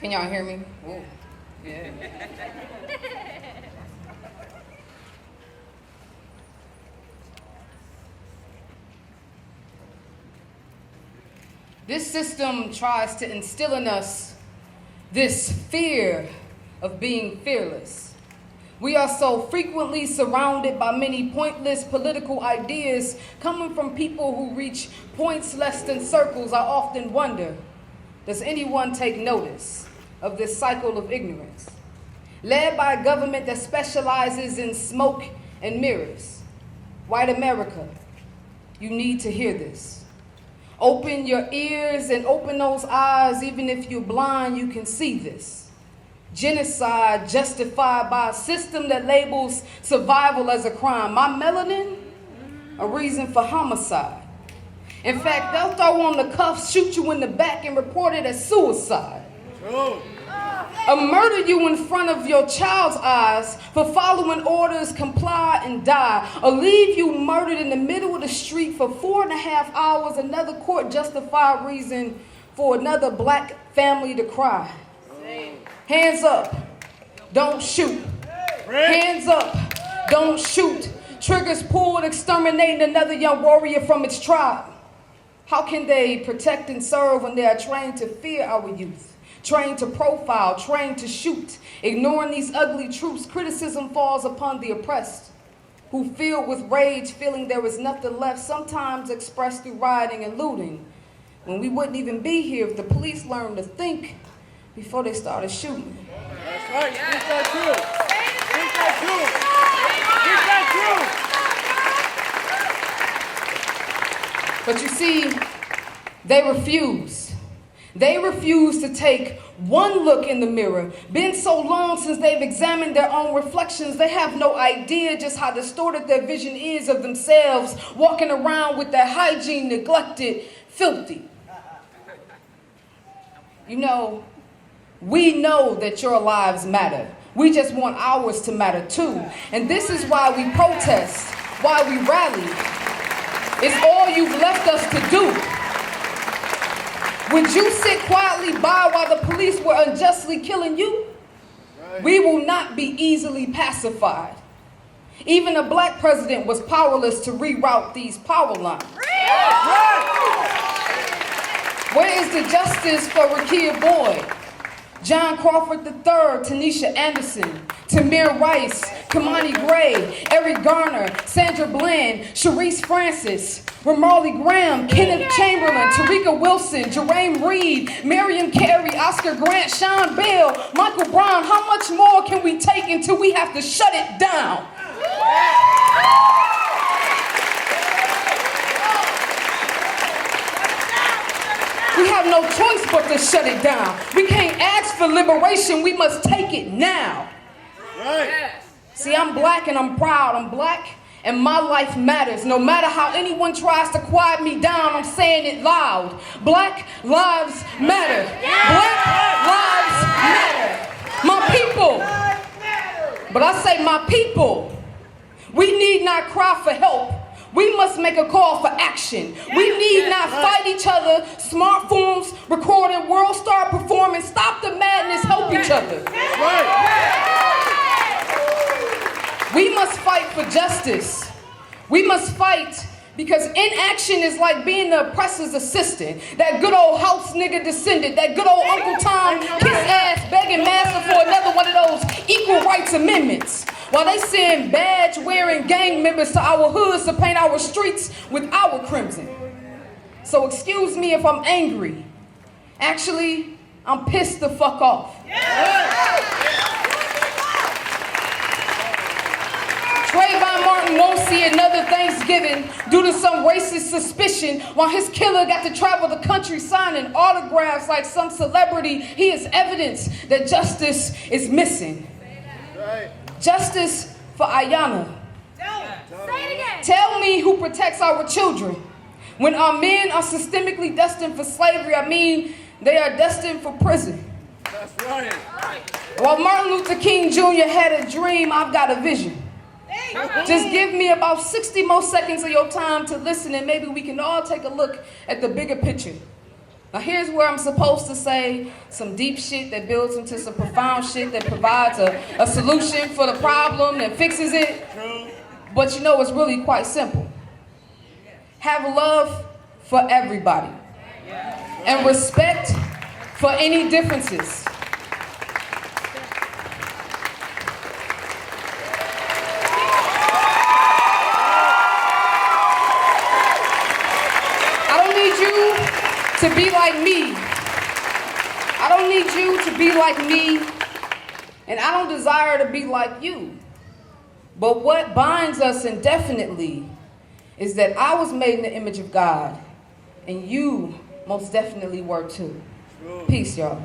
Can y'all hear me? Ooh. Yeah. This system tries to instill in us this fear of being fearless. We are so frequently surrounded by many pointless political ideas coming from people who reach points less than circles. I often wonder, does anyone take notice of this cycle of ignorance? Led by a government that specializes in smoke and mirrors. White America, you need to hear this. Open your ears and open those eyes. Even if you're blind, you can see this. Genocide justified by a system that labels survival as a crime. My melanin, a reason for homicide. In fact, they'll throw on the cuffs, shoot you in the back, and report it as suicide. Or murder you in front of your child's eyes for following orders, comply and die. Or leave you murdered in the middle of the street for 4.5 hours, another court justified reason for another black family to cry. Hands up, don't shoot. Hands up, don't shoot. Triggers pulled, exterminating another young warrior from its tribe. How can they protect and serve when they are trained to fear our youth? Trained to profile, trained to shoot. Ignoring these ugly truths, criticism falls upon the oppressed, who filled with rage, feeling there is nothing left, sometimes expressed through rioting and looting. When we wouldn't even be here if the police learned to think before they started shooting. That's right. Speak that truth. Speak that truth. But you see, they refuse. They refuse to take one look in the mirror. Been so long since they've examined their own reflections, they have no idea just how distorted their vision is of themselves, walking around with their hygiene neglected, filthy. You know, we know that your lives matter. We just want ours to matter too. And this is why we protest, why we rally. It's all you've left us to do. Would you sit quietly by while the police were unjustly killing you? Right. We will not be easily pacified. Even a black president was powerless to reroute these power lines. Right. Where is the justice for Rekia Boyd, John Crawford III, Tanisha Anderson, Tamir Rice, Kamani Gray, Eric Garner, Sandra Bland, Sharice Francis, Ramarley Graham, Kenneth Chamberlain, Tarika Wilson, Jerame Reed, Miriam Carey, Oscar Grant, Sean Bell, Michael Brown. How much more can we take until we have to shut it down? We have no choice but to shut it down. We can't ask for liberation. We must take it now. Right. See, I'm black and I'm proud. I'm black and my life matters. No matter how anyone tries to quiet me down, I'm saying it loud. Black lives matter. Black lives matter. My people. But I say my people. We need not cry for help. We must make a call for action. We need not fight each other. Smartphones, recording, world star performance. Stop the madness, help each other. We must fight for justice. We must fight because inaction is like being the oppressor's assistant. That good old house nigga descendant. That good old Uncle Tom kiss ass begging master for another one of those equal rights amendments. While they send badge-wearing gang members to our hoods to paint our streets with our crimson. So excuse me if I'm angry. Actually, I'm pissed the fuck off. Trayvon Martin won't see another Thanksgiving due to some racist suspicion while his killer got to travel the country signing autographs like some celebrity. He is evidence that justice is missing. Right. Justice for Ayanna. Say it again. Tell me who protects our children. When our men are systemically destined for slavery, I mean they are destined for prison. That's right. While Martin Luther King Jr. had a dream, I've got a vision. Just give me about 60 more seconds of your time to listen and maybe we can all take a look at the bigger picture. Now here's where I'm supposed to say some deep shit that builds into some profound shit that provides a solution for the problem and fixes it. But you know, it's really quite simple. Have love for everybody and respect for any differences. I don't need you to be like me. I don't need you to be like me, and I don't desire to be like you. But what binds us indefinitely is that I was made in the image of God, and you most definitely were too. Peace, y'all.